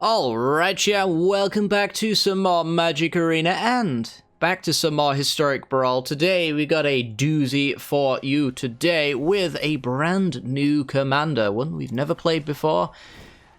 Alright, yeah, welcome back to some more Magic Arena and back to some more Historic Brawl. Today we got a doozy for you today with a brand new commander, one we've never played before,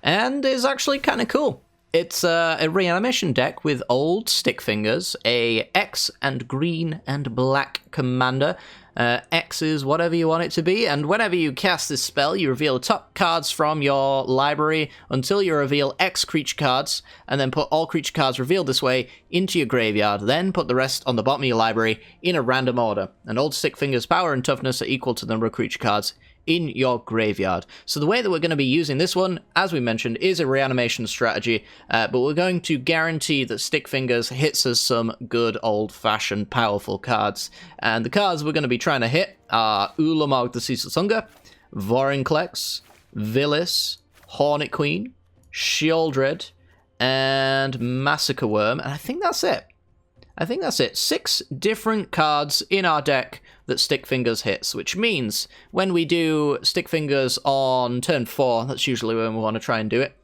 and is actually kind of cool. It's a reanimation deck with old Stickfingers, a X and green and black commander. X is whatever you want it to be, and whenever you cast this spell, you reveal top cards from your library until you reveal X creature cards, and then put all creature cards revealed this way into your graveyard, then put the rest on the bottom of your library in a random order. And old Stickfingers' power and toughness are equal to the number of creature cards in your graveyard. So the way that we're going to be using this one, as we mentioned, is a reanimation strategy, but we're going to guarantee that Stickfingers hits us some good old-fashioned powerful cards. And the cards we're going to be trying to hit are Ulamog the Ceaseless Hunger, Vorinclex, Villis, Hornet Queen, Sheoldred, and Massacre Worm, and I think that's it. 6 different cards in our deck that Stickfingers hits, which means when we do Stickfingers on turn 4, that's usually when we want to try and do it,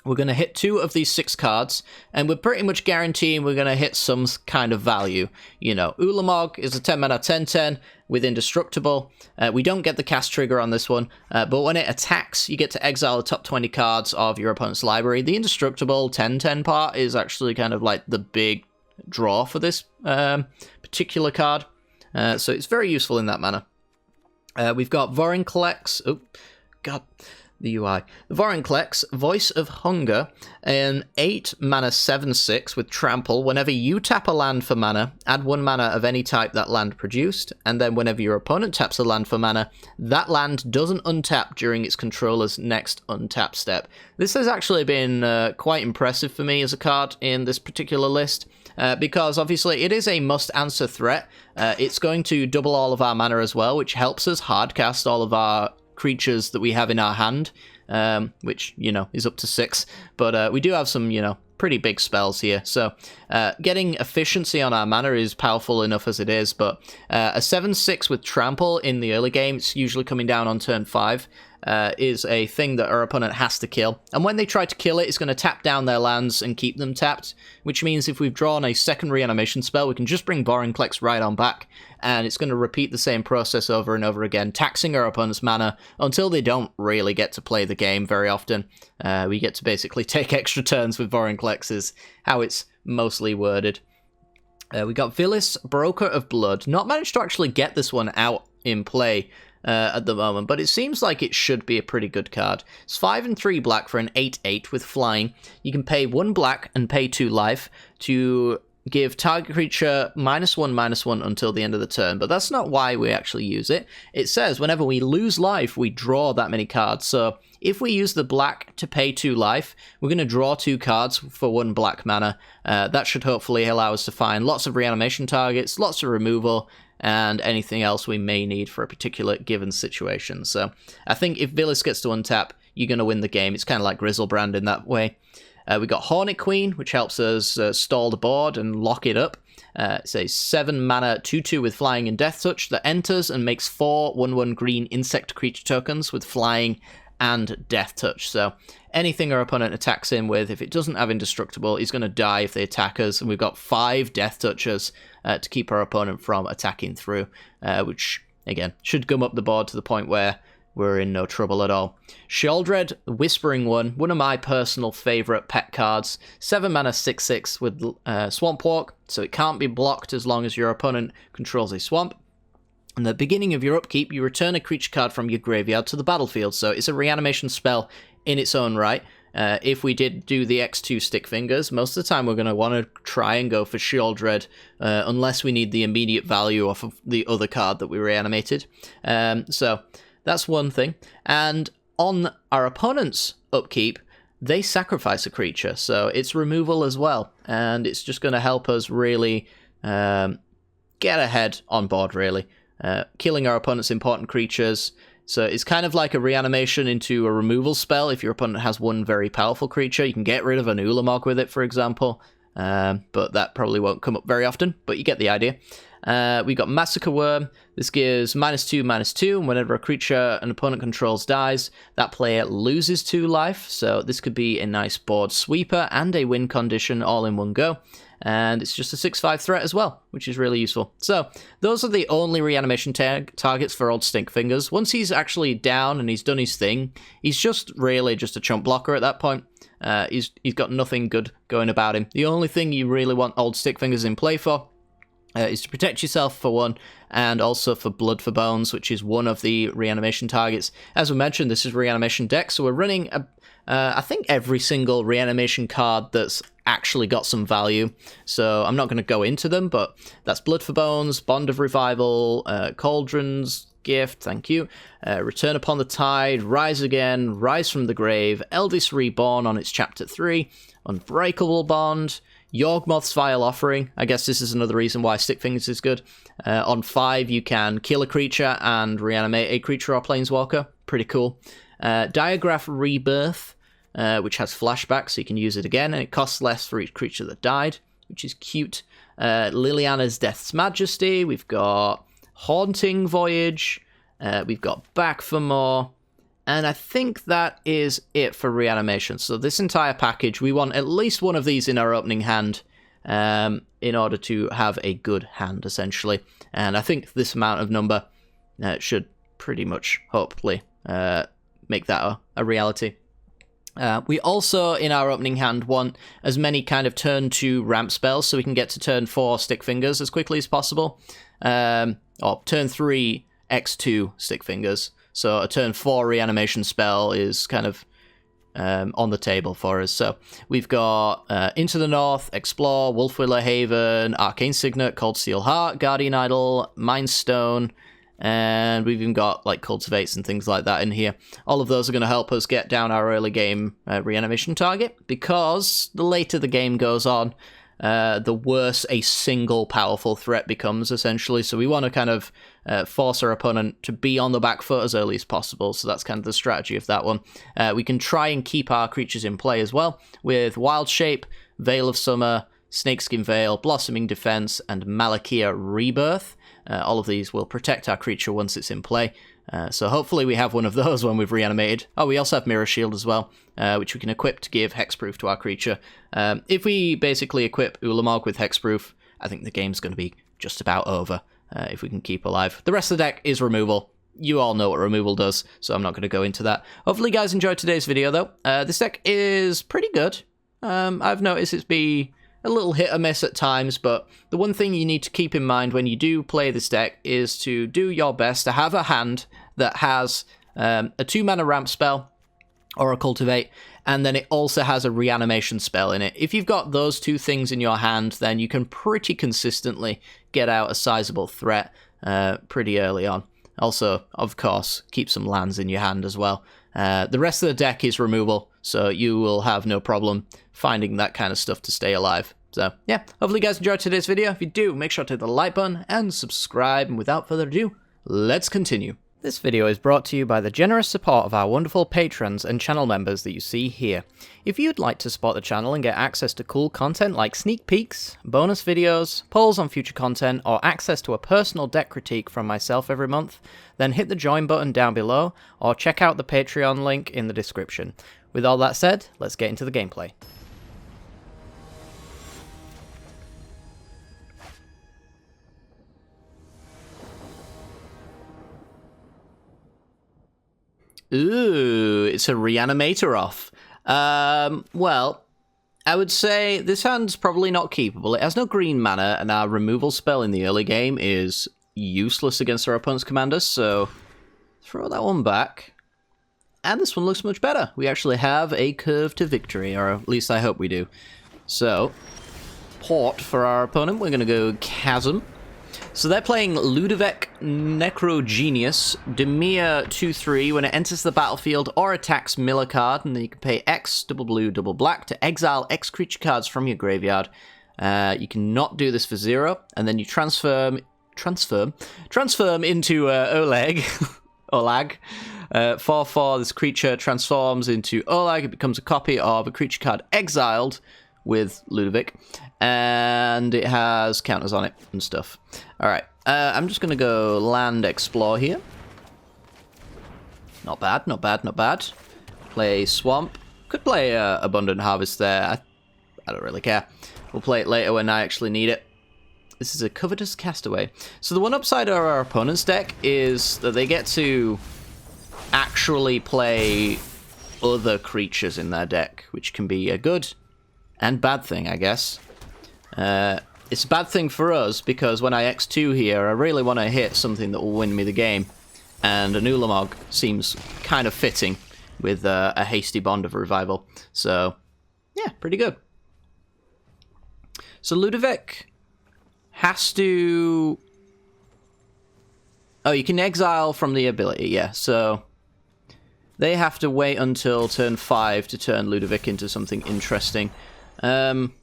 we're going to hit 2 of these 6 cards, and we're pretty much guaranteeing we're going to hit some kind of value. You know, Ulamog is a 10 mana 10/10 with Indestructible. We don't get the cast trigger on this one, but when it attacks, you get to exile the top 20 cards of your opponent's library. The Indestructible 10/10 part is actually kind of like the big draw for this particular card, so it's very useful in that manner. We've got Vorinclex, the Vorinclex, Voice of Hunger, an 8 mana 7/6 with Trample. Whenever you tap a land for mana, add 1 mana of any type that land produced, and then whenever your opponent taps a land for mana, that land doesn't untap during its controller's next untap step. This has actually been quite impressive for me as a card in this particular list, because obviously it is a must-answer threat. It's going to double all of our mana as well, which helps us hardcast all of our creatures that we have in our hand, which, you know, is up to 6. But we do have some, you know, pretty big spells here. So getting efficiency on our mana is powerful enough as it is, but a 7/6 with Trample in the early game, it's usually coming down on turn 5, is a thing that our opponent has to kill. And when they try to kill it, it's going to tap down their lands and keep them tapped, which means if we've drawn a second reanimation spell, we can just bring Vorinclex right on back, and it's going to repeat the same process over and over again, taxing our opponent's mana until they don't really get to play the game very often. We get to basically take extra turns with Vorinclex is how it's mostly worded. We got Villis, Broker of Blood. Not managed to actually get this one out in play at the moment, but it seems like it should be a pretty good card. It's 5 and 3 black for an 8/8 with flying. You can pay 1 black and pay 2 life to give target creature -1/-1 until the end of the turn, but that's not why we actually use it. It says whenever we lose life, we draw that many cards, so if we use the black to pay 2 life, we're going to draw 2 cards for 1 black mana. That should hopefully allow us to find lots of reanimation targets, lots of removal, and anything else we may need for a particular given situation. So I think if Villis gets to untap, you're going to win the game. It's kind of like Grizzlebrand in that way. We got Hornet Queen, which helps us stall the board and lock it up. It's a 7 mana 2/2 with flying and death touch that enters and makes 4 1/1 green insect creature tokens with flying and death touch. So anything our opponent attacks him with, if it doesn't have Indestructible, he's going to die if they attack us. And we've got 5 death touches to keep our opponent from attacking through, which, again, should gum up the board to the point where we're in no trouble at all. Sheoldred, Whispering one of my personal favourite pet cards. 7 mana 6/6 with Swamp Walk, so it can't be blocked as long as your opponent controls a swamp. In the beginning of your upkeep, you return a creature card from your graveyard to the battlefield, so it's a reanimation spell in its own right. If we did do the X2 Stickfingers, most of the time we're going to want to try and go for Sheoldred, unless we need the immediate value off of the other card that we reanimated. So that's one thing. And on our opponent's upkeep, they sacrifice a creature, so it's removal as well. And it's just going to help us really get ahead on board, really. Killing our opponent's important creatures. So it's kind of like a reanimation into a removal spell. If your opponent has one very powerful creature, you can get rid of an Ulamog with it, for example. But that probably won't come up very often, but you get the idea. We got Massacre Worm. This gives -2/-2, and whenever a creature an opponent controls dies, that player loses 2 life. So this could be a nice board sweeper and a win condition all in one go. And it's just a 6/5 threat as well, which is really useful. So those are the only reanimation targets for old Stickfingers. Once he's actually down and he's done his thing, he's just really just a chump blocker at that point. He's got nothing good going about him. The only thing you really want old Stickfingers in play for is to protect yourself for one, and also for Blood for Bones, which is one of the reanimation targets. As we mentioned, this is reanimation deck, so we're running, I think, every single reanimation card that's actually got some value. So I'm not going to go into them, but that's Blood for Bones, Bond of Revival, Cauldron's Gift, thank you, Return Upon the Tide, Rise Again, Rise from the Grave, Eldest Reborn on its Chapter 3, Unbreakable Bond, Yawgmoth's Vile Offering. I guess this is another reason why Stickfingers is good. On 5, you can kill a creature and reanimate a creature or planeswalker. Pretty cool. Diagraph Rebirth, which has flashback, so you can use it again, and it costs less for each creature that died, which is cute. Liliana's Death's Majesty. We've got Haunting Voyage. We've got Back for More. And I think that is it for reanimation. So this entire package, we want at least one of these in our opening hand in order to have a good hand, essentially. And I think this amount of number should pretty much, hopefully, make that a reality. We also, in our opening hand, want as many kind of turn 2 ramp spells so we can get to turn 4 Stickfingers as quickly as possible. Or turn 3 X2 Stickfingers. So a turn 4 reanimation spell is kind of on the table for us. So we've got Into the North, Explore, Wolfwiller Haven, Arcane Signet, Cold Steel Heart, Guardian Idol, Mind Stone, and we've even got like Cultivates and things like that in here. All of those are going to help us get down our early game reanimation target, because the later the game goes on, the worse a single powerful threat becomes, essentially. So we want to kind of force our opponent to be on the back foot as early as possible. So that's kind of the strategy of that one. We can try and keep our creatures in play as well with Wild Shape, Veil of Summer, Snakeskin Veil, Blossoming Defense, and Malakia Rebirth. All of these will protect our creature once it's in play. So hopefully we have one of those when we've reanimated. Oh, we also have Mirror Shield as well, which we can equip to give Hexproof to our creature. If we basically equip Ulamog with Hexproof, I think the game's going to be just about over, if we can keep alive. The rest of the deck is removal. You all know what removal does, so I'm not going to go into that. Hopefully you guys enjoyed today's video, though. This deck is pretty good. I've noticed it's be a little hit or miss at times, but the one thing you need to keep in mind when you do play this deck is to do your best to have a hand that has a 2-mana ramp spell or a Cultivate, and then it also has a reanimation spell in it. If you've got those 2 things in your hand, then you can pretty consistently get out a sizable threat pretty early on. Also, of course, keep some lands in your hand as well. The rest of the deck is removal, so you will have no problem finding that kind of stuff to stay alive. So, yeah, hopefully you guys enjoyed today's video. If you do, make sure to hit the like button and subscribe. And without further ado, let's continue. This video is brought to you by the generous support of our wonderful patrons and channel members that you see here. If you'd like to support the channel and get access to cool content like sneak peeks, bonus videos, polls on future content, or access to a personal deck critique from myself every month, then hit the join button down below, or check out the Patreon link in the description. With all that said, let's get into the gameplay. Ooh, it's a Reanimator off. Well, I would say this hand's probably not keepable. It has no green mana, and our removal spell in the early game is useless against our opponent's commanders, so throw that one back. And this one looks much better. We actually have a curve to victory, or at least I hope we do. So, port for our opponent, we're going to go Chasm. So they're playing Ludovic Necrogenius, Demir 2/3 when it enters the battlefield or attacks mill a card, and then you can pay X, double blue, double black, to exile X creature cards from your graveyard. You cannot do this for 0, and then you transform into Oleg. Olag. 4/4, this creature transforms into Olag. It becomes a copy of a creature card exiled with Ludovic, and it has counters on it and stuff. Alright, I'm just going to go land explore here. Not bad, not bad, not bad. Play Swamp. Could play Abundant Harvest there. I don't really care. We'll play it later when I actually need it. This is a Covetous Castaway. So the one upside of our opponent's deck is that they get to actually play other creatures in their deck, which can be a good and bad thing, I guess. It's a bad thing for us because when I X2 here, I really want to hit something that will win me the game. And an Ulamog seems kind of fitting with a hasty Bond of Revival. So, yeah, pretty good. So Ludovic has to... Oh, you can exile from the ability, yeah. So they have to wait until turn 5 to turn Ludovic into something interesting. I'm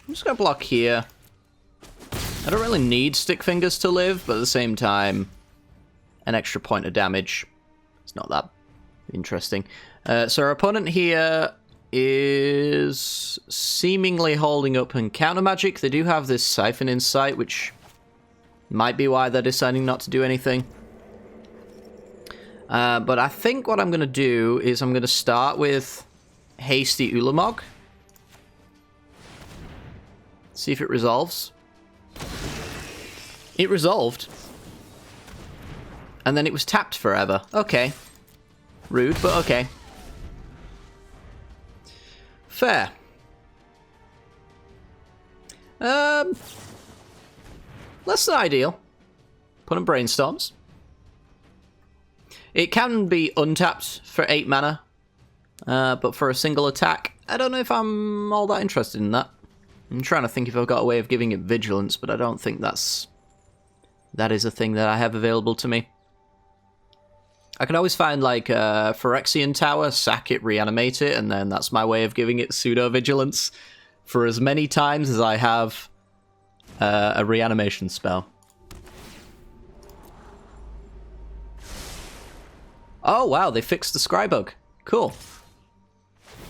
just going to block here. I don't really need Stickfingers to live, but at the same time, an extra point of damage. It's not that interesting. So our opponent here is seemingly holding up in counter magic. They do have this Siphon in sight, which might be why they're deciding not to do anything. But I think what I'm going to do is I'm going to start with Hasty Ulamog. See if it resolves. It resolved. And then it was tapped forever. Okay. Rude, but okay. Fair. Less than ideal. Put on Brainstorms. It can be untapped for 8 mana. But for a single attack, I don't know if I'm all that interested in that. I'm trying to think if I've got a way of giving it Vigilance, but I don't think that is a thing that I have available to me. I can always find, like, a Phyrexian Tower, sack it, reanimate it, and then that's my way of giving it pseudo-vigilance for as many times as I have a reanimation spell. Oh, wow, they fixed the Scry bug. Cool.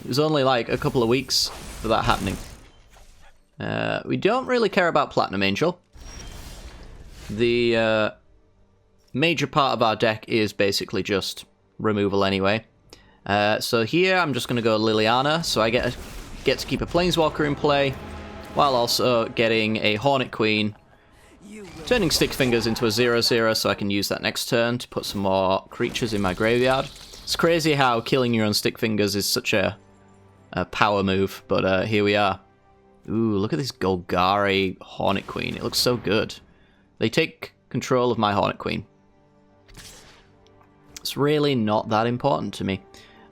It was only, like, a couple of weeks for that happening. We don't really care about Platinum Angel. The major part of our deck is basically just removal anyway. So here I'm just going to go Liliana, so I get to keep a Planeswalker in play, while also getting a Hornet Queen, turning Stickfingers into a 0/0 so I can use that next turn to put some more creatures in my graveyard. It's crazy how killing your own Stickfingers is such a power move, but here we are. Ooh, look at this Golgari Hornet Queen. It looks so good. They take control of my Hornet Queen. It's really not that important to me.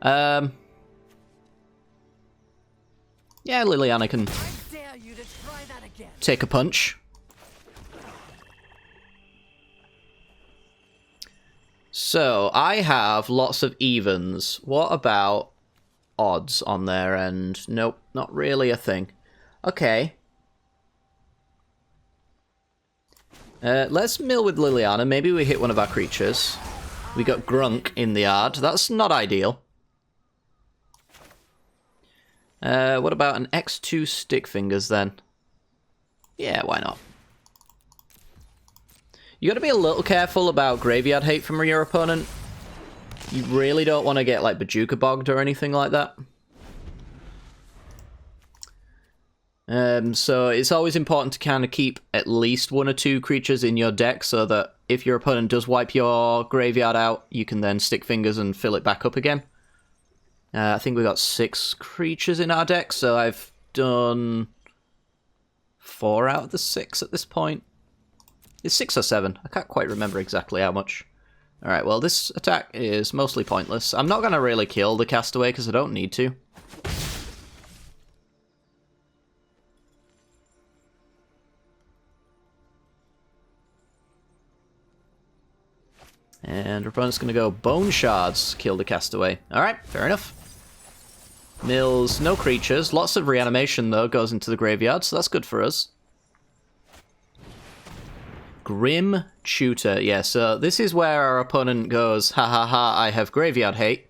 Yeah, Liliana can take a punch. So, I have lots of evens. What about odds on their end? Nope, not really a thing. Okay. Let's mill with Liliana. Maybe we hit one of our creatures. We got Grunk in the yard. That's not ideal. What about an X2 Stickfingers then? Yeah, why not? You gotta be a little careful about graveyard hate from your opponent. You really don't want to get like Bajuka bogged or anything like that. So it's always important to kind of keep at least 1 or 2 creatures in your deck so that if your opponent does wipe your graveyard out, you can then Stickfingers and fill it back up again. I think we got 6 creatures in our deck, so I've done 4 out of the 6 at this point. It's 6 or 7. I can't quite remember exactly how much. Alright, well this attack is mostly pointless. I'm not going to really kill the Castaway because I don't need to. And our opponent's going to go Bone Shards, kill the Castaway. Alright, fair enough. Mills, no creatures. Lots of reanimation, though, goes into the graveyard, so that's good for us. Grim Tutor. Yeah, so this is where our opponent goes, ha ha ha, I have graveyard hate.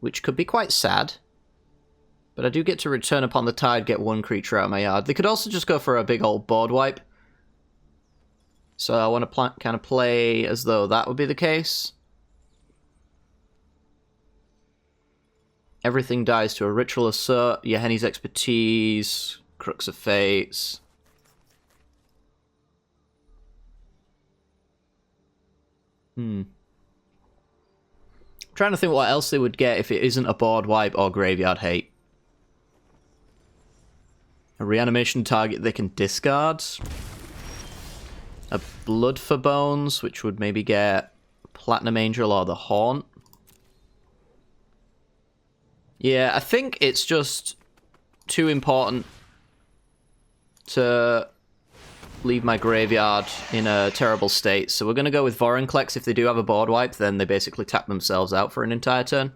which could be quite sad. But I do get to return upon the tide, get one creature out of my yard. They could also just go for a big old board wipe. So I want to kind of play as though that would be the case. Everything dies to a Ritual Assert, Yahenni's Expertise, Crux of Fates. I'm trying to think what else they would get if it isn't a board wipe or graveyard hate. A reanimation target they can discard. A Blood for Bones, which would maybe get Platinum Angel or the Haunt. Yeah, I think it's just too important to leave my graveyard in a terrible state. So we're going to go with Vorinclex. If they do have a board wipe, then they basically tap themselves out for an entire turn.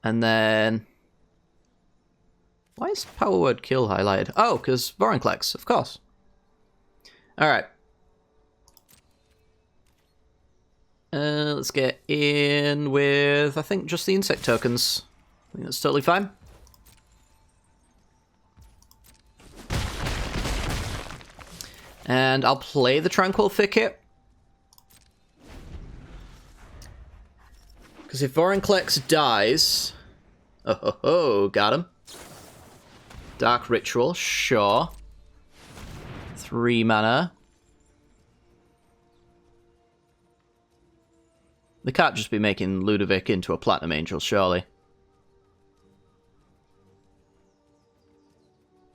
And then... why is Power Word Kill highlighted? Oh, because Vorinclex, of course. Alright. Let's get in with, I think, just the insect tokens. I think that's totally fine. And I'll play the Tranquil Thicket. Because if Vorinclex dies... oh, got him. Dark Ritual, sure. 3 mana. They can't just be making Ludovic into a Platinum Angel, surely.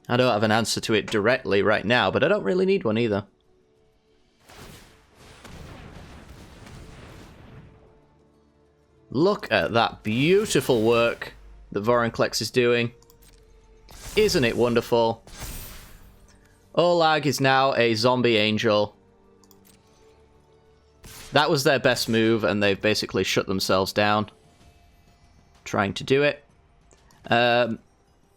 I don't have an answer to it directly right now, but I don't really need one either. Look at that beautiful work that Vorinclex is doing. Isn't it wonderful? Olag is now a zombie angel. That was their best move, and they've basically shut themselves down trying to do it.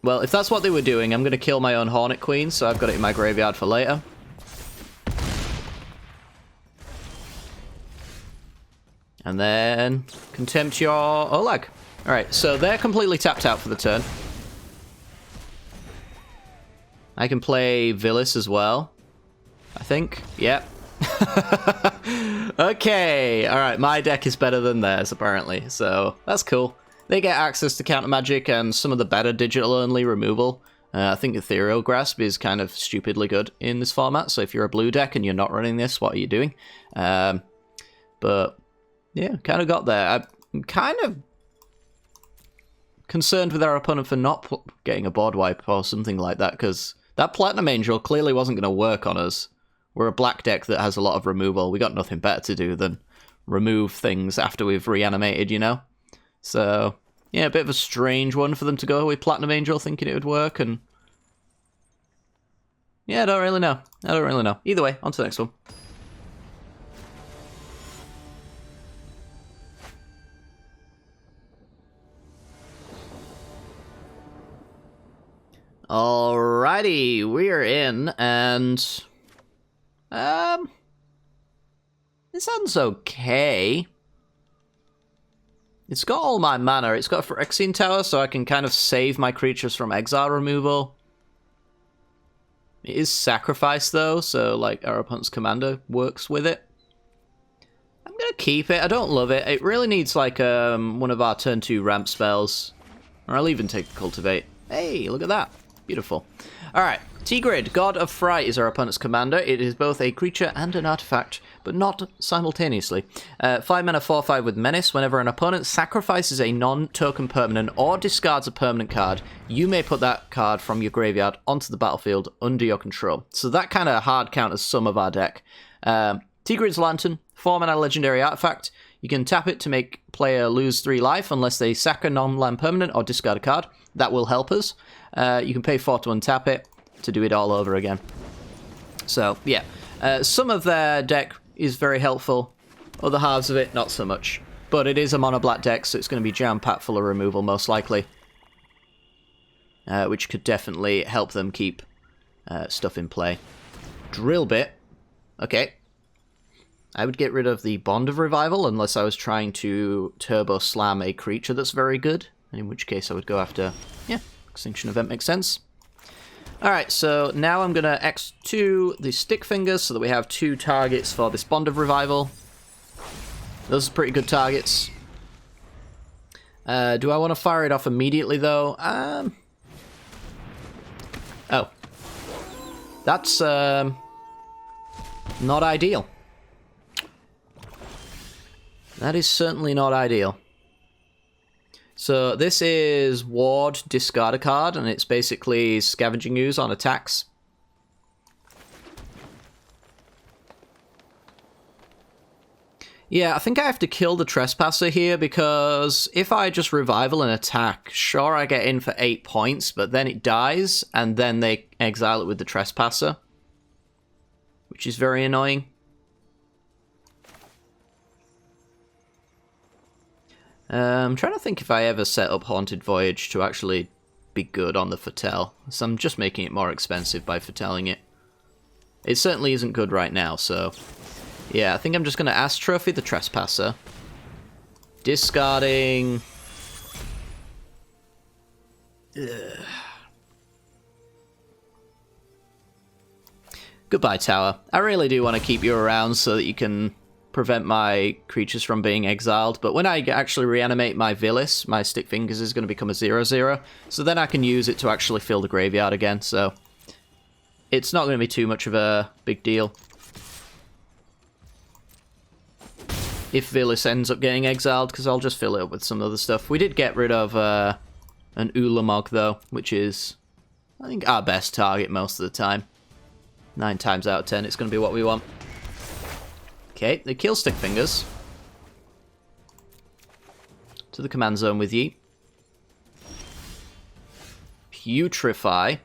Well, if that's what they were doing, I'm going to kill my own Hornet Queen, so I've got it in my graveyard for later. And then contempt your Olag. Alright, so they're completely tapped out for the turn. I can play Villis as well, I think. Yep. Okay, alright, my deck is better than theirs, apparently, so that's cool. They get access to counter magic and some of the better digital-only removal. I think Ethereal Grasp is kind of stupidly good in this format, so if you're a blue deck and you're not running this, what are you doing? But, yeah, kind of got there. I'm kind of concerned with our opponent for not getting a board wipe or something like that, because that Platinum Angel clearly wasn't going to work on us. We're a black deck that has a lot of removal. We got nothing better to do than remove things after we've reanimated, you know? So, yeah, a bit of a strange one for them to go with Platinum Angel thinking it would work, and... yeah, I don't really know. I don't really know. Either way, on to the next one. Alrighty, we're in, and... this sounds okay. It's got all my mana. It's got a Phyrexian Tower, so I can kind of save my creatures from exile removal. It is sacrifice, though, so, like, our opponent's commander works with it. I'm gonna keep it. I don't love it. It really needs, like, one of our turn 2 ramp spells. Or I'll even take Cultivate. Hey, look at that. Beautiful. Alright, Tigrid, God of Fright, is our opponent's commander. It is both a creature and an artifact, but not simultaneously. 5 mana 4/5 with Menace. Whenever an opponent sacrifices a non-token permanent or discards a permanent card, you may put that card from your graveyard onto the battlefield under your control. So that kind of hard counters some of our deck. Tigrid's Lantern, 4 mana legendary artifact. You can tap it to make player lose 3 life unless they sack a non-land permanent or discard a card. That will help us. You can pay 4 to untap it to do it all over again. So, yeah. Some of their deck is very helpful. Other halves of it, not so much. But it is a mono-black deck, so it's going to be jam-packed full of removal, most likely. Which could definitely help them keep stuff in play. Drill Bit. Okay. I would get rid of the Bond of Revival unless I was trying to turbo slam a creature that's very good, in which case I would go after, yeah, Extinction Event makes sense. Alright, so now I'm going to X2 the Stickfingers so that we have 2 targets for this Bond of Revival. Those are pretty good targets. Do I want to fire it off immediately, though? Oh. That's, not ideal. That is certainly not ideal. So this is Ward, discard a card, and it's basically Scavenging Ooze on attacks. Yeah, I think I have to kill the Trespasser here, because if I just revival an attack, sure, I get in for 8 points, but then it dies, and then they exile it with the Trespasser, which is very annoying. I'm trying to think if I ever set up Haunted Voyage to actually be good on the Foretell, so I'm just making it more expensive by foretelling it. It certainly isn't good right now, so... yeah, I think I'm just going to Astrophy the Trespasser. Discarding... ugh. Goodbye, Tower. I really do want to keep you around so that you can prevent my creatures from being exiled, but when I actually reanimate my Villis, my Stickfingers is going to become a 0/0, so then I can use it to actually fill the graveyard again, so it's not going to be too much of a big deal if Villis ends up getting exiled, because I'll just fill it up with some other stuff. We did get rid of an Ulamog, though, which is, I think, our best target most of the time. 9 times out of 10, it's going to be what we want. Okay, they kill Stickfingers. To the command zone with ye. Putrefy.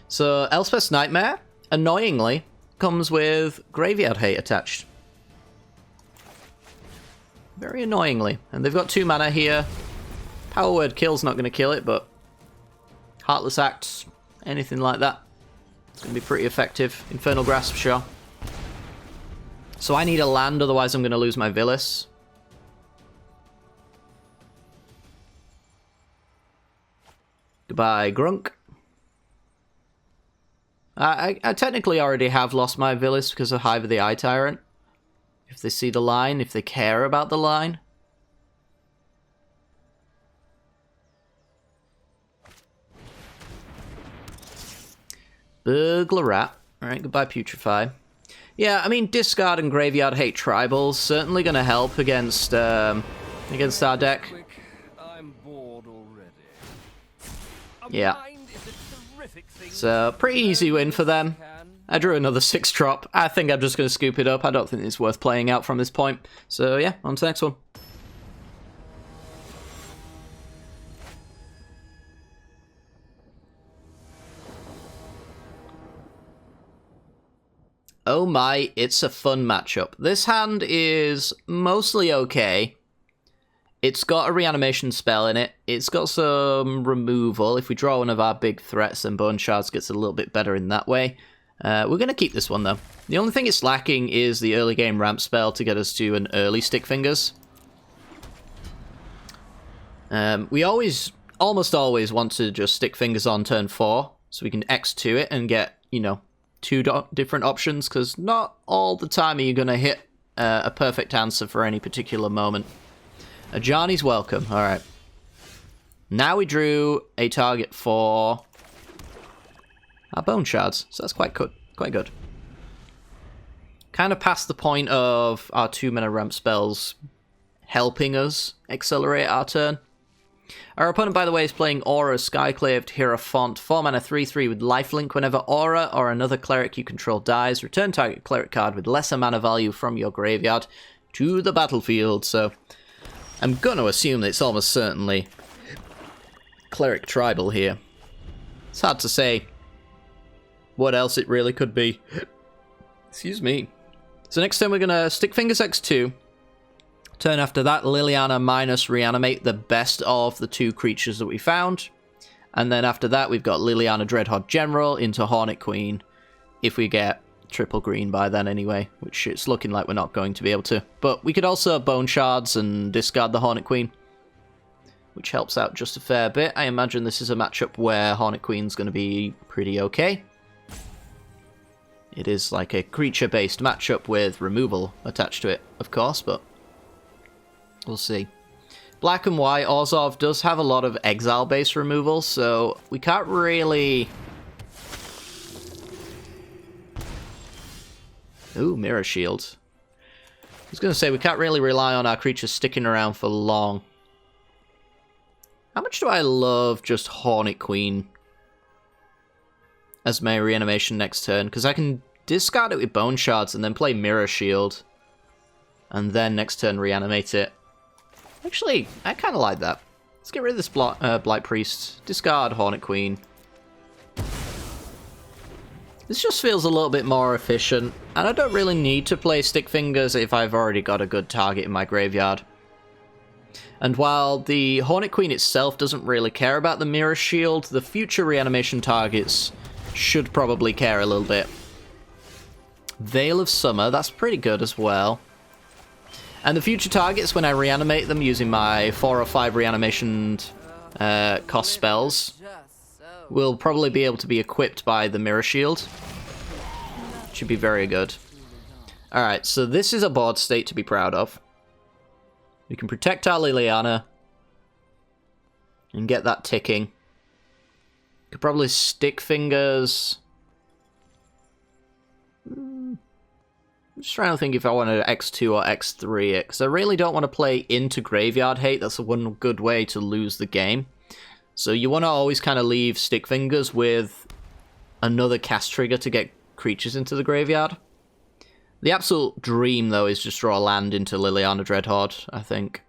So, Elspeth's Nightmare, annoyingly, comes with Graveyard Hate attached. Very annoyingly. And they've got 2 mana here. Power Word Kill's not going to kill it, but Heartless Act, anything like that, it's going to be pretty effective. Infernal Grasp, sure. So I need a land, otherwise I'm going to lose my Villis. Goodbye, Grunk. I technically already have lost my Villis because of Hive of the Eye Tyrant. If they see the line, if they care about the line. Burglar Rat. Alright, goodbye, Putrefy. Yeah, I mean, discard and Graveyard Hate Tribals certainly going to help against our deck. I'm bored already. Yeah. So, pretty easy win for them. I drew another 6-drop. I think I'm just going to scoop it up. I don't think it's worth playing out from this point. So, yeah, on to the next one. Oh my, it's a fun matchup. This hand is mostly okay. It's got a reanimation spell in it. It's got some removal. If we draw one of our big threats, then Bone Shards gets a little bit better in that way. We're going to keep this one, though. The only thing it's lacking is the early game ramp spell to get us to an early Stickfingers. We almost always want to just Stickfingers on turn 4, so we can X2 it and get, you know, 2 different options, because not all the time are you going to hit a perfect answer for any particular moment. Ajani's welcome. Alright. Now we drew a target for our Bone Shards, so that's quite good. Quite good. Kind of past the point of our 2-mana ramp spells helping us accelerate our turn. Our opponent, by the way, is playing Aura, Skyclaved, Hierophant, 4-mana 3/3 with lifelink. Whenever Aura or another cleric you control dies, return target cleric card with lesser mana value from your graveyard to the battlefield. So I'm going to assume that it's almost certainly Cleric Tribal here. It's hard to say what else it really could be. Excuse me. So next turn we're going to Stickfingers X2. Turn after that, Liliana minus reanimate the best of the 2 creatures that we found. And then after that, we've got Liliana Dreadhorde General into Hornet Queen if we get triple green by then anyway, which it's looking like we're not going to be able to. But we could also bone shards and discard the Hornet Queen, which helps out just a fair bit. I imagine this is a matchup where Hornet Queen's going to be pretty okay. It is like a creature-based matchup with removal attached to it, of course, but we'll see. Black and white, Orzhov does have a lot of exile-based removal, so we can't really... Ooh, Mirror Shield. I was going to say, we can't really rely on our creatures sticking around for long. How much do I love just Hornet Queen as my reanimation next turn? Because I can discard it with Bone Shards and then play Mirror Shield. And then next turn reanimate it. Actually, I kind of like that. Let's get rid of this Blight Priest. Discard Hornet Queen. This just feels a little bit more efficient. And I don't really need to play Stickfingers if I've already got a good target in my graveyard. And while the Hornet Queen itself doesn't really care about the Mirror Shield, the future reanimation targets should probably care a little bit. Veil of Summer, that's pretty good as well. And the future targets, when I reanimate them using my 4 or 5 reanimation cost spells, will probably be able to be equipped by the Mirror Shield. Should be very good. Alright, so this is a board state to be proud of. We can protect our Liliana and get that ticking. Could probably Stickfingers. I'm just trying to think if I want to X2 or X3 it, because I really don't want to play into Graveyard Hate. That's one good way to lose the game. So you want to always kind of leave Stickfingers with another cast trigger to get creatures into the graveyard. The absolute dream, though, is just draw a land into Liliana Dreadhorde, I think.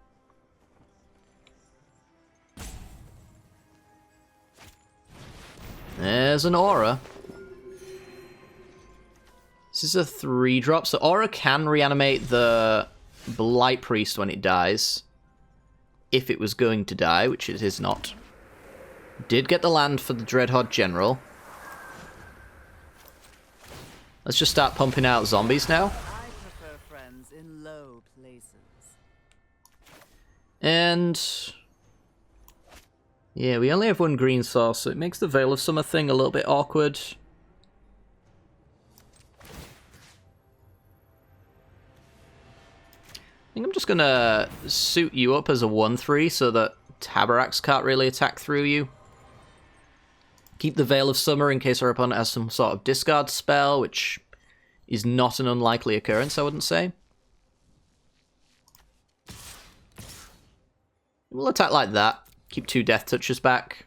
There's an Aura. This is a 3-drop, so Aura can reanimate the Blight Priest when it dies. If it was going to die, which it is not. Did get the land for the Dreadhorde General. Let's just start pumping out zombies now. I prefer friends in low places. And yeah, we only have one green source, so it makes the Veil of Summer thing a little bit awkward. I think I'm just gonna suit you up as a 1/3 so that Tabarax can't really attack through you. Keep the Veil of Summer in case our opponent has some sort of discard spell, which is not an unlikely occurrence, I wouldn't say. We'll attack like that. Keep 2 Death Touches back.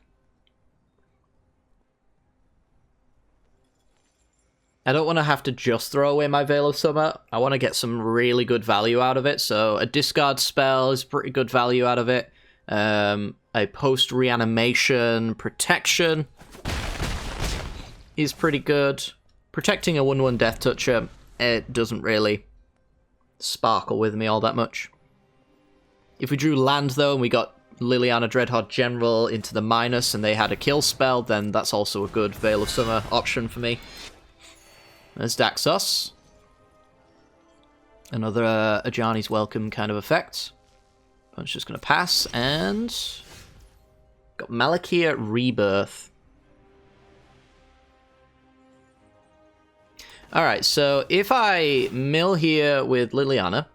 I don't want to have to just throw away my Veil of Summer. I want to get some really good value out of it, so a discard spell is pretty good value out of it. A post-reanimation protection is pretty good. Protecting a 1/1 Death Toucher, it doesn't really sparkle with me all that much. If we drew land, though, and we got Liliana Dreadhorde General into the minus and they had a kill spell, then that's also a good Veil of Summer option for me. There's Daxos. Another Ajani's Welcome kind of effect. I'm just going to pass, and got Malakir Rebirth. Alright, so if I mill here with Liliana,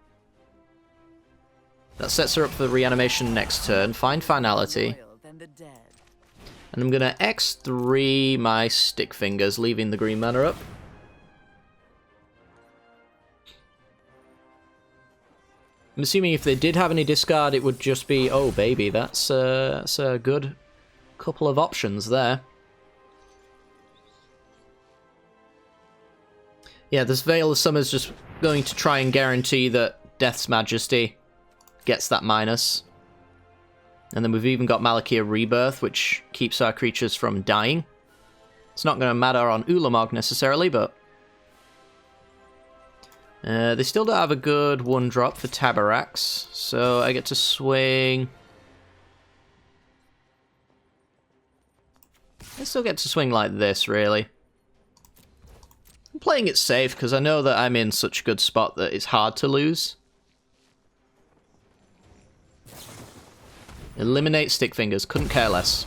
that sets her up for reanimation next turn, find Finality, and I'm going to X3 my Stickfingers, leaving the green mana up. I'm assuming if they did have any discard, it would just be, oh baby, that's a good couple of options there. Yeah, this Veil of Summer is just going to try and guarantee that Death's Majesty gets that minus. And then we've even got Malakir Rebirth, which keeps our creatures from dying. It's not going to matter on Ulamog necessarily, but they still don't have a good 1-drop for Tabarax, so I get to swing. I still get to swing like this, really. I'm playing it safe because I know that I'm in such a good spot that it's hard to lose. Eliminate Stickfingers, couldn't care less.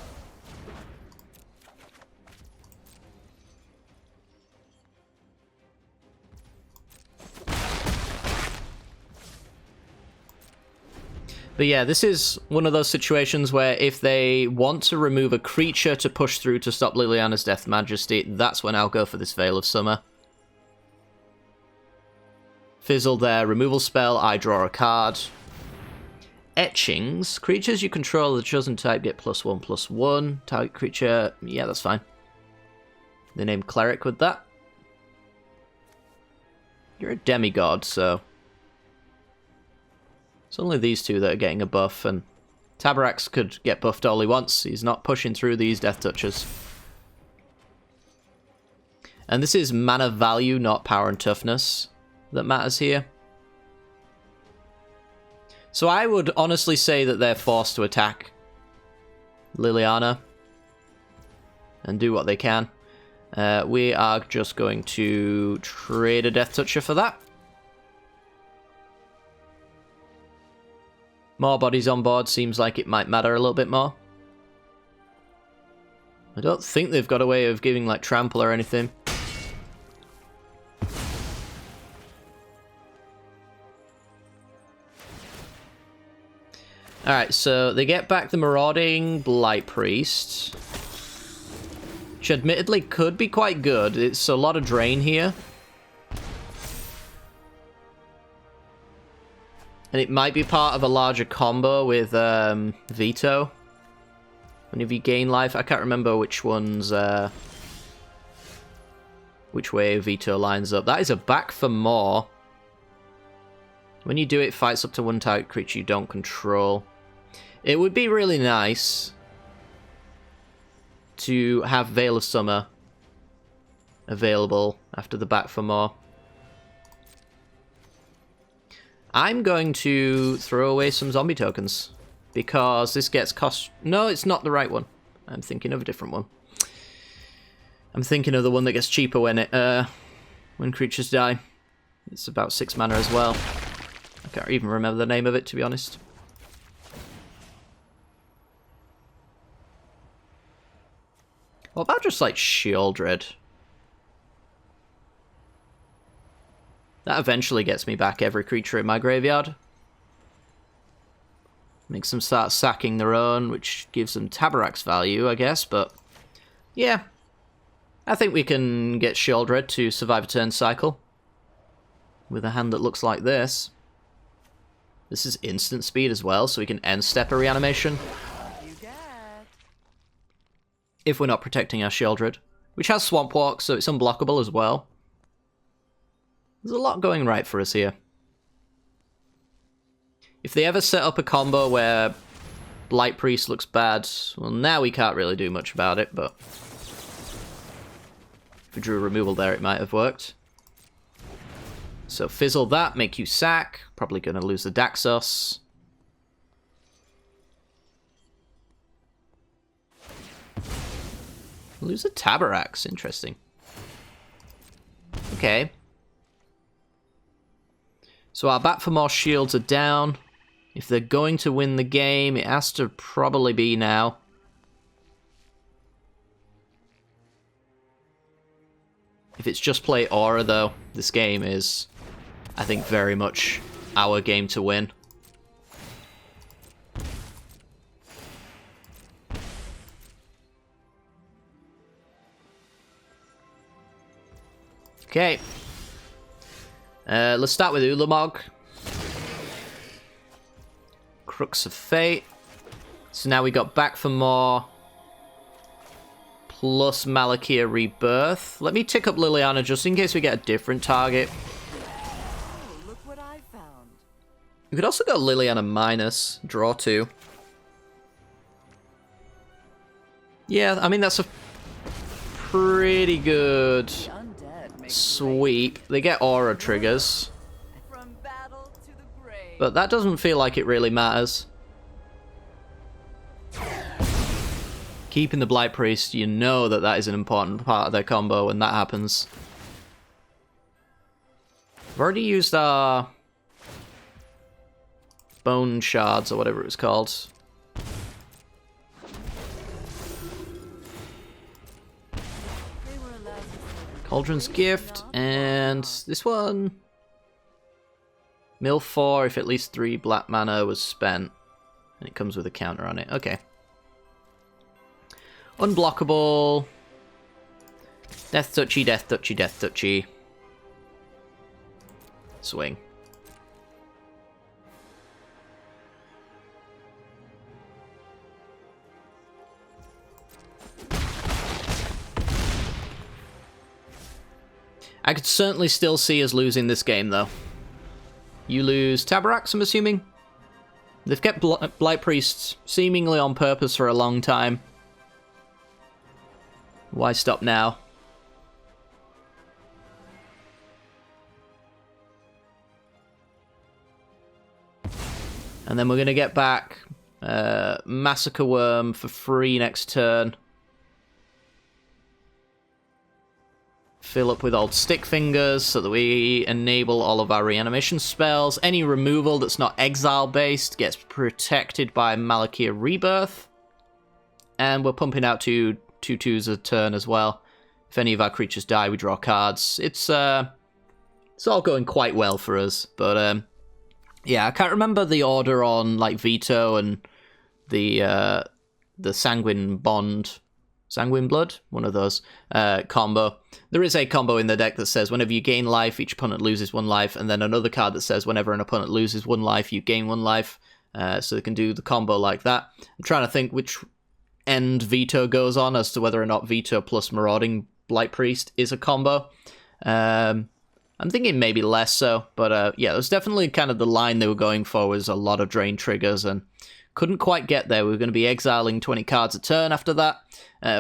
But yeah, this is one of those situations where if they want to remove a creature to push through to stop Liliana's Death Majesty, that's when I'll go for this Veil of Summer. Fizzle there, removal spell, I draw a card. Etchings. Creatures you control of the chosen type get +1/+1. Target creature, yeah, that's fine. They named Cleric with that. You're a demigod, so... It's only these two that are getting a buff, and Tabarax could get buffed all he wants. He's not pushing through these Death Touches. And this is mana value, not power and toughness, that matters here. So I would honestly say that they're forced to attack Liliana and do what they can. We are just going to trade a Death Toucher for that. More bodies on board seems like it might matter a little bit more. I don't think they've got a way of giving like trample or anything. Alright, so they get back the Marauding Blight Priest, which admittedly could be quite good. It's a lot of drain here. And it might be part of a larger combo with Veto. Whenever you gain life, I can't remember which one's... which way Veto lines up. That is a back for more. When you do it, it fights up to one target creature you don't control. It would be really nice to have Veil of Summer available after the back for more. I'm going to throw away some zombie tokens because this gets cost... No, it's not the right one. I'm thinking of a different one. I'm thinking of the one that gets cheaper when when creatures die. It's about 6 mana as well. I can't even remember the name of it, to be honest. What about just like Shieldred? That eventually gets me back every creature in my graveyard. Makes them start sacking their own, which gives them Tabarax value, I guess, but... Yeah. I think we can get Shieldred to survive a turn cycle. With a hand that looks like this. This is instant speed as well, so we can end step a reanimation. If we're not protecting our Shieldred. Which has Swamp Walk, so it's unblockable as well. There's a lot going right for us here. If they ever set up a combo where Blight Priest looks bad, well, now we can't really do much about it, but... If we drew a removal there, it might have worked. So fizzle that, make you sack. Probably going to lose the Daxos. Lose a Tabarax, interesting. Okay. So our bat for more shields are down. If they're going to win the game, it has to probably be now. If it's just play Aura, though, this game is, I think, very much our game to win. Okay. Let's start with Ulamog. Crux of Fate. So now we got back for more. Plus Malakia Rebirth. Let me tick up Liliana just in case we get a different target. Oh, look what I found. We could also go Liliana minus. Draw 2. Yeah, I mean, that's a pretty good sweep. They get aura triggers. From battle to the grave. But that doesn't feel like it really matters. Keeping the Blight Priest, you know that that is an important part of their combo when that happens. I've already used our bone shards or whatever it was called. Cauldron's Gift, and this one. Mill 4 if at least 3 black mana was spent. And it comes with a counter on it. Okay. Unblockable. Death touchy, death touchy, death touchy. Swing. I could certainly still see us losing this game, though. You lose Tabaraks, I'm assuming? They've kept Blight Priests seemingly on purpose for a long time. Why stop now? And then we're going to get back Massacre Worm for free next turn. Fill up with old Stickfingers so that we enable all of our reanimation spells. Any removal that's not exile-based gets protected by Malakia Rebirth. And we're pumping out two 2/2s a turn as well. If any of our creatures die, we draw cards. It's all going quite well for us. But yeah, I can't remember the order on like Veto and the Sanguine Bond. Sanguine Blood? One of those combo. There is a combo in the deck that says whenever you gain life, each opponent loses 1 life, and then another card that says whenever an opponent loses 1 life, you gain 1 life. So they can do the combo like that. I'm trying to think which end Veto goes on as to whether or not Veto plus Marauding Blight Priest is a combo. I'm thinking maybe less so, but yeah, it was definitely kind of the line they were going for was a lot of drain triggers, and couldn't quite get there. We were going to be exiling 20 cards a turn after that,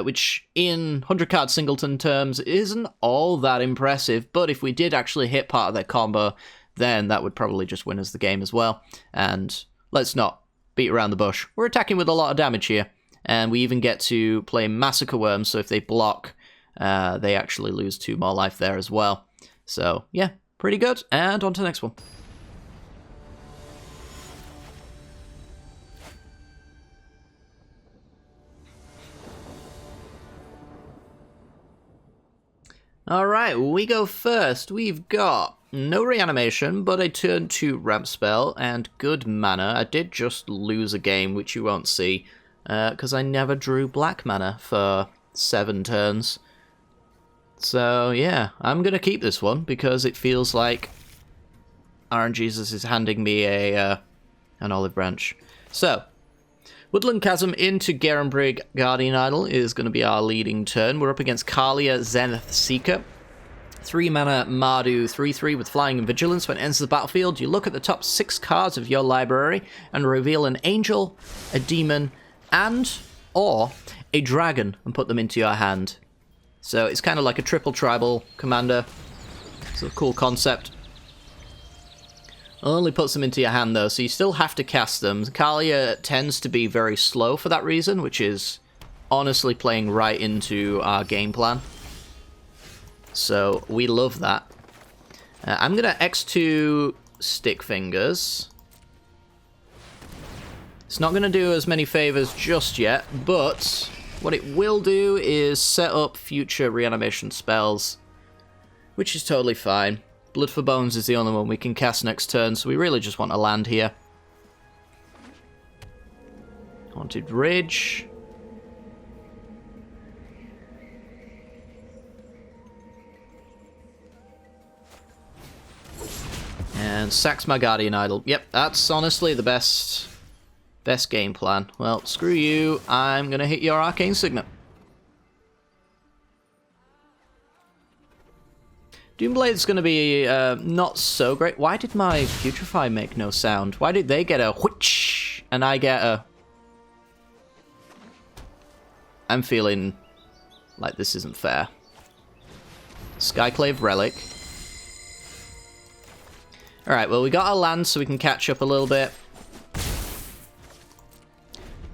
which in 100-card singleton terms isn't all that impressive, but if we did actually hit part of their combo, then that would probably just win us the game as well. And let's not beat around the bush. We're attacking with a lot of damage here, and we even get to play Massacre Worm, so if they block, they actually lose 2 more life there as well. So, yeah, pretty good. And on to the next one. Alright, we go first. We've got no reanimation, but a turn 2 ramp spell and good mana. I did just lose a game, which you won't see, because I never drew black mana for 7 turns. So, yeah, I'm going to keep this one, because it feels like RNGesus is handing me an olive branch. So, Woodland Chasm into Garenbrig Guardian Idol is going to be our leading turn. We're up against Kalia Zenith Seeker. 3 mana Mardu 3/3 with Flying and Vigilance. When it enters the battlefield, you look at the top 6 cards of your library and reveal an angel, a demon, or a dragon and put them into your hand. So it's kind of like a triple tribal commander. It's a cool concept. Only puts them into your hand though, so you still have to cast them. Kalia tends to be very slow for that reason, which is honestly playing right into our game plan. So we love that. I'm going to X2 Stickfingers. It's not going to do as many favors just yet, but what it will do is set up future reanimation spells, which is totally fine. Blood for Bones is the only one we can cast next turn, so we really just want to land here. Haunted Ridge. And sacks my Guardian Idol. Yep, that's honestly the best game plan. Well, screw you. I'm going to hit your Arcane Signet. Doomblade's going to be not so great. Why did my Putrefy make no sound? Why did they get a whoosh and I get a... I'm feeling like this isn't fair. Skyclave Relic. Alright, well we got our land so we can catch up a little bit.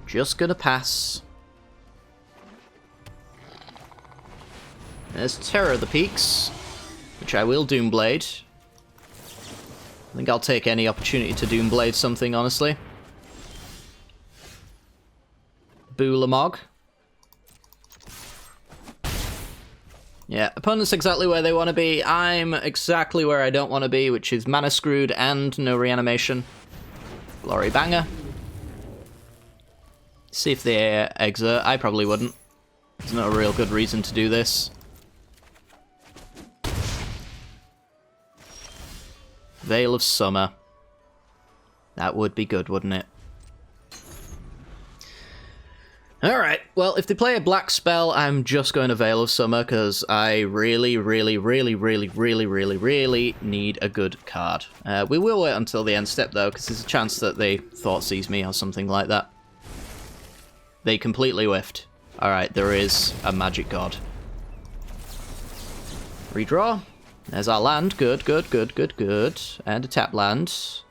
Just gonna pass. There's Terror of the Peaks, which I will Doomblade. I think I'll take any opportunity to Doomblade something, honestly. Boolamog. Yeah, opponent's exactly where they want to be. I'm exactly where I don't want to be, which is mana screwed and no reanimation. Glory banger. See if they exert. I probably wouldn't. There's not a real good reason to do this. Veil of Summer. That would be good, wouldn't it? Alright, well, if they play a black spell, I'm just going to Veil of Summer, because I really need a good card. We will wait until the end step, though, because there's a chance that they Thought Seize me or something like that. They completely whiffed. Alright, there is a magic god. Redraw. There's our land. Good. And a tap land.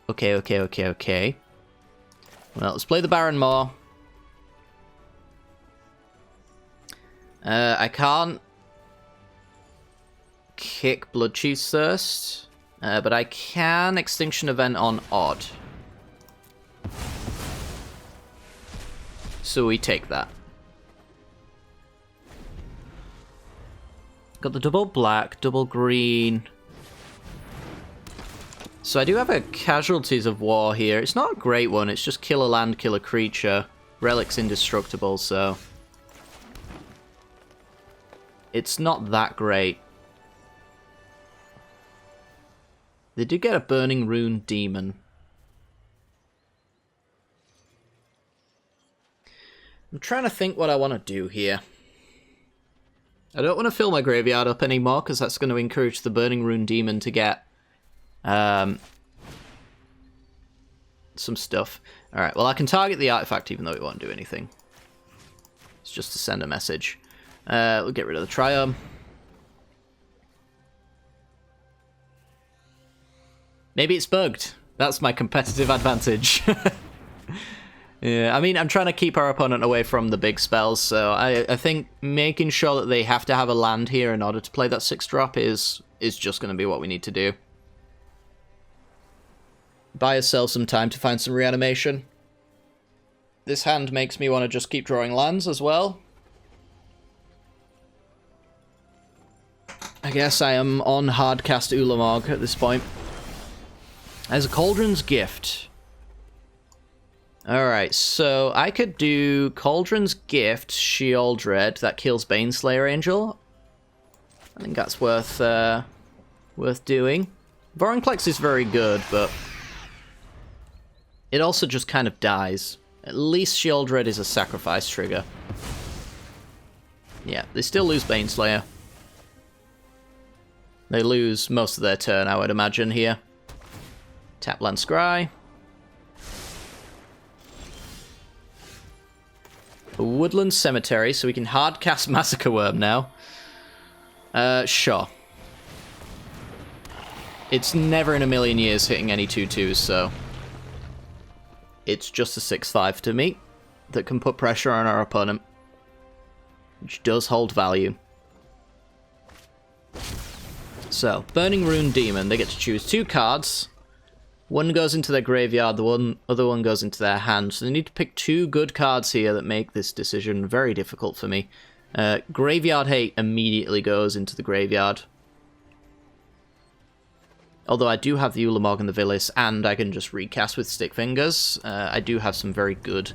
Okay. Well, let's play the Baron more. I can't kick Bloodchief's Thirst, but I can Extinction Event on Odd. So we take that. Got the double black, double green. So I do have a Casualties of War here. It's not a great one, it's just kill a land, kill a creature. Relic's indestructible, so... it's not that great. They do get a Burning Rune Demon. I'm trying to think what I want to do here. I don't want to fill my graveyard up anymore, because that's going to encourage the Burning Rune Demon to get some stuff. Alright, well I can target the artifact even though it won't do anything. It's just to send a message. We'll get rid of the Triome. Maybe it's bugged. That's my competitive advantage. Yeah, I mean, I'm trying to keep our opponent away from the big spells, so I think making sure that they have to have a land here in order to play that 6-drop is just going to be what we need to do. Buy ourselves some time to find some reanimation. This hand makes me want to just keep drawing lands as well. I guess I am on hardcast Ulamog at this point. As a Cauldron's Gift. Alright, so I could do Cauldron's Gift, Sheoldred, that kills Baneslayer Angel. I think that's worth doing. Vorinclex is very good, but it also just kind of dies. At least Sheoldred is a sacrifice trigger. Yeah, they still lose Baneslayer. They lose most of their turn, I would imagine, here. Tapland Scry. A Woodland Cemetery, so we can hardcast Massacre Worm now. Sure. It's never in a million years hitting any 2/2s, so... it's just a 6/5 to me that can put pressure on our opponent. Which does hold value. So, Burning Rune Demon, they get to choose 2 cards. One goes into their graveyard, the other one goes into their hand. So they need to pick 2 good cards here that make this decision very difficult for me. Graveyard Hate immediately goes into the graveyard. Although I do have the Ulamog and the Villis, and I can just recast with Stickfingers. I do have some very good...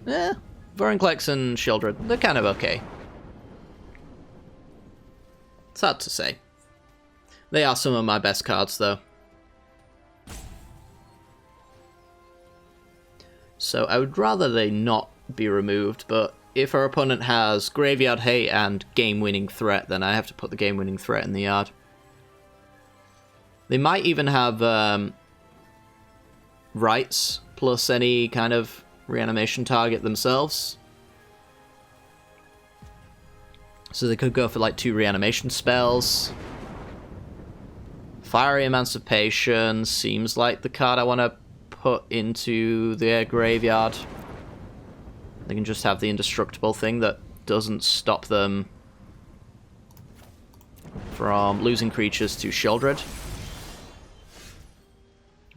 Vorinclex and Sheoldred, they're kind of okay. It's hard to say. They are some of my best cards, though. So I would rather they not be removed, but if our opponent has Graveyard Hate and Game-Winning Threat, then I have to put the Game-Winning Threat in the yard. They might even have Rights, plus any kind of reanimation target themselves. So they could go for like 2 reanimation spells. Fiery Emancipation seems like the card I want to put into their graveyard. They can just have the indestructible thing that doesn't stop them from losing creatures to Sheoldred.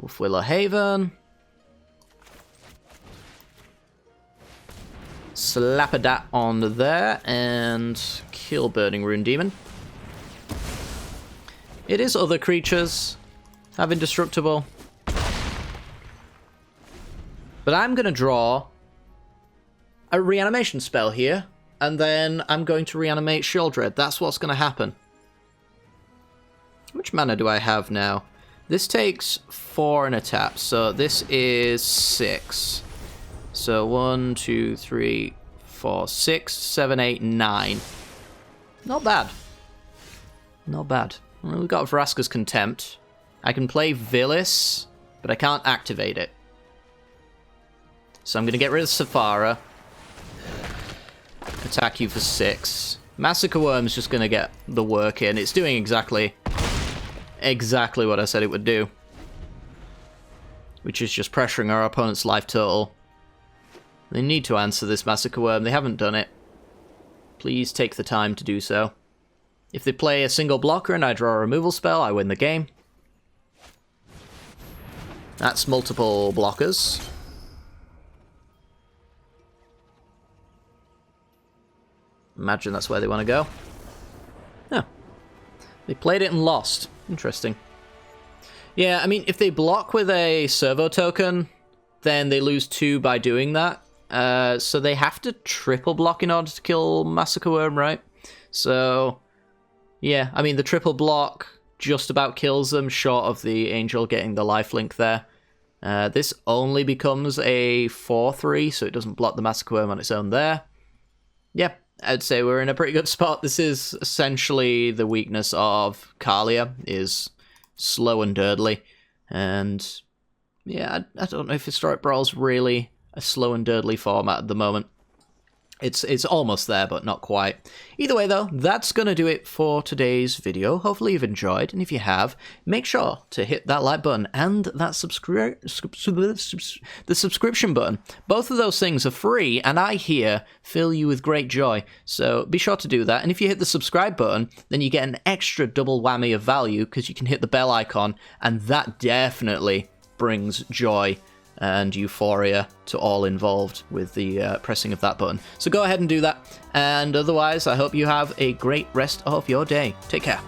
Wolfwillow Haven. Slap a dat on there and kill Burning Rune Demon. It is other creatures. Have Indestructible. But I'm going to draw a reanimation spell here, and then I'm going to reanimate Sheoldred. That's what's going to happen. How much mana do I have now? This takes 4 in a tap, so this is 6. So 1, 2, 3, 4, 6, 7, 8, 9. Not bad. Not bad. Well, we've got Vraska's Contempt. I can play Villis, but I can't activate it. So I'm going to get rid of Saphara. Attack you for 6. Massacre Worm's just going to get the work in. It's doing exactly what I said it would do. Which is just pressuring our opponent's life total. They need to answer this Massacre Worm. They haven't done it. Please take the time to do so. If they play a single blocker and I draw a removal spell, I win the game. That's multiple blockers. Imagine that's where they want to go. Oh. They played it and lost. Interesting. Yeah, I mean, if they block with a servo token, then they lose 2 by doing that. So they have to triple block in order to kill Massacre Worm, right? So, yeah, I mean, the triple block just about kills them, short of the Angel getting the lifelink there. This only becomes a 4/3, so it doesn't block the Massacre Worm on its own there. Yeah, I'd say we're in a pretty good spot. This is essentially the weakness of Kalia, is slow and dirtly. And yeah, I don't know if Historic Brawl's really a slow and dirtly format at the moment. It's almost there, but not quite. Either way, though, that's going to do it for today's video. Hopefully you've enjoyed, and if you have, make sure to hit that like button and that the subscription button. Both of those things are free, and I hear fill you with great joy. So be sure to do that, and if you hit the subscribe button, then you get an extra double whammy of value, because you can hit the bell icon, and that definitely brings joy and euphoria to all involved with the pressing of that button. So go ahead and do that, and otherwise I hope you have a great rest of your day. Take care.